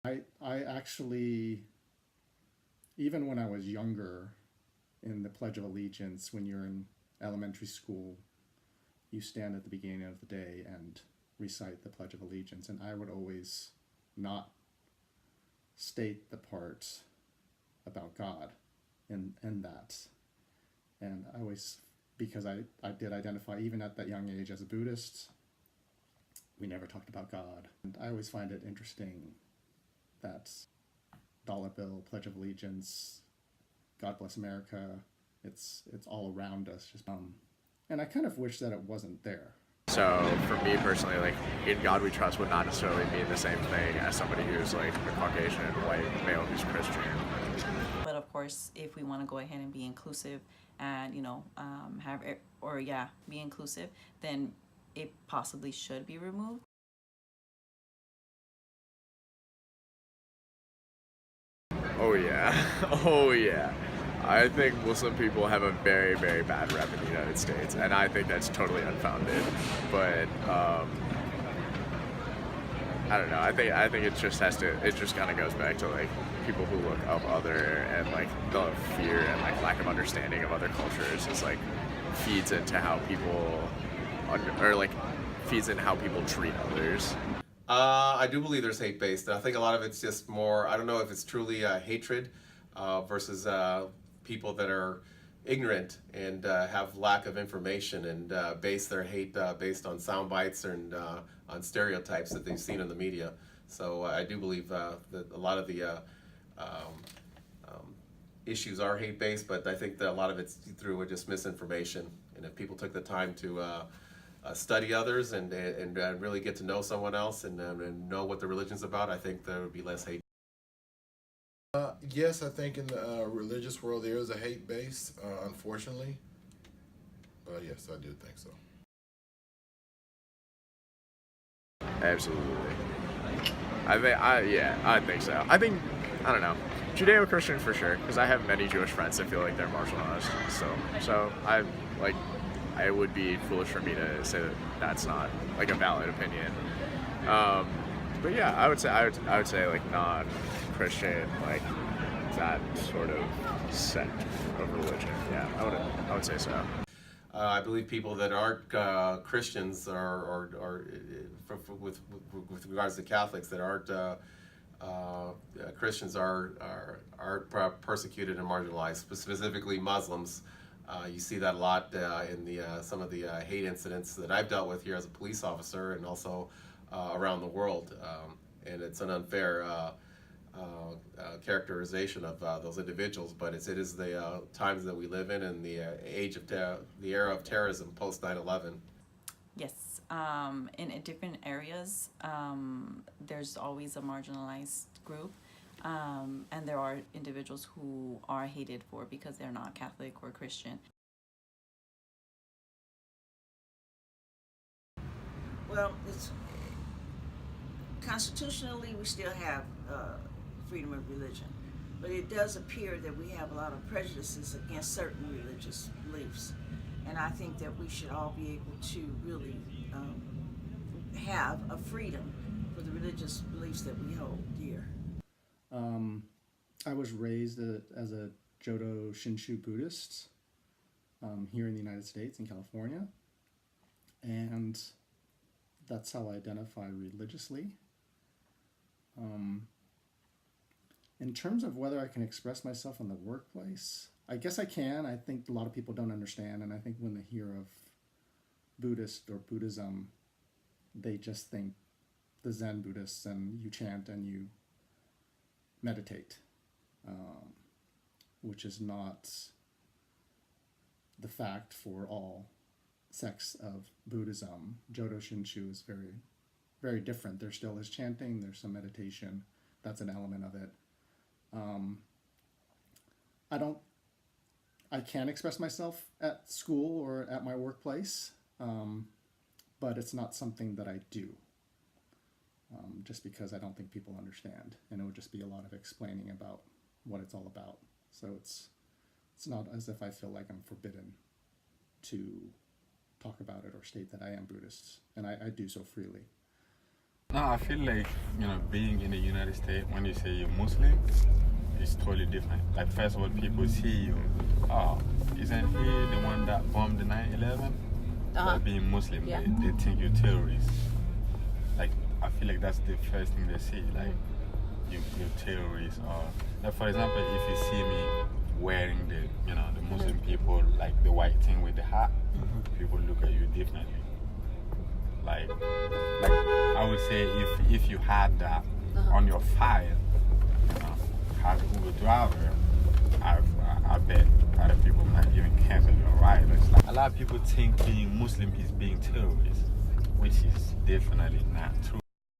I actually, even when I was younger, in the Pledge of Allegiance, when you're in elementary school, you stand at the beginning of the day and recite the Pledge of Allegiance, and I would always not state the part about God in that. And I always, because I did identify even at that young age as a Buddhist, we never talked about God. And I always find it interesting that dollar bill, Pledge of Allegiance, God bless America, it's all around us. And I kind of wish that it wasn't there. So for me personally, like in God we trust would not necessarily mean the same thing as somebody who's like a Caucasian white male who's Christian. But of course, if we want to go ahead and be inclusive and, be inclusive, then it possibly should be removed. Oh yeah, oh yeah. I think Muslim people have a very, very bad rep in the United States, and I think that's totally unfounded. But I don't know. I think it just has to. It just kind of goes back to like people who look up other and like the fear and like lack of understanding of other cultures is like feeds into how people feeds into how people treat others. I do believe there's hate based. I think a lot of it's just more, I don't know if it's truly hatred versus people that are ignorant and have lack of information and base their hate based on sound bites and on stereotypes that they've seen in the media. So I do believe that a lot of the issues are hate based, but I think that a lot of it's through just misinformation. And if people took the time to study others and really get to know someone else and know what the religion's about, I think there would be less hate. Yes, I think in the religious world there is a hate base, unfortunately. But yes, I do think so. Absolutely. I think so. I don't know, Judeo-Christian for sure, because I have many Jewish friends that feel like they're marginalized. So it would be foolish for me to say that that's not like a valid opinion. But yeah, I would say like non-Christian, like that sort of sect of religion. Yeah, I would say so. I believe people that aren't Christians or with regards to Catholics that aren't Christians are persecuted and marginalized, specifically Muslims. You see that a lot in some of the hate incidents that I've dealt with here as a police officer and also around the world. And it's an unfair characterization of those individuals, but it is the times that we live in and the age of the era of terrorism post 9/11. Yes, in different areas, there's always a marginalized group, and there are individuals who are hated for because they're not Catholic or Christian. Well, constitutionally, we still have freedom of religion, but it does appear that we have a lot of prejudices against certain religious beliefs, and I think that we should all be able to really have a freedom for the religious beliefs that we hold dear. I was raised as a Jodo Shinshu Buddhist here in the United States, in California, and that's how I identify religiously. In terms of whether I can express myself in the workplace, I guess I can. I think a lot of people don't understand, and I think when they hear of Buddhist or Buddhism, they just think the Zen Buddhists and you chant and you meditate, which is not the fact for all sects of Buddhism. Jodo Shinshu is very, very different. There still is chanting, there's some meditation, that's an element of it. I can express myself at school or at my workplace, but it's not something that I do, just because I don't think people understand, and it would just be a lot of explaining about what it's all about. So it's not as if I feel like I'm forbidden to talk about it or state that I am Buddhist, and I do so freely. No, I feel like, being in the United States, when you say you're Muslim, it's totally different. Like, first of all, people see you, oh, isn't he the one that bombed the 9/11? By being Muslim, Yeah. they think you're terrorist. Like, I feel like that's the first thing they see, like, you're terrorist. Or, like, for example, if you see me wearing the Muslim people, like the white thing with the hat, people look at you differently. Like I would say if you had that on your file, as an Uber driver, I bet other people might even cancel your ride. It's like, a lot of people think being Muslim is being terrorist, which is definitely not true.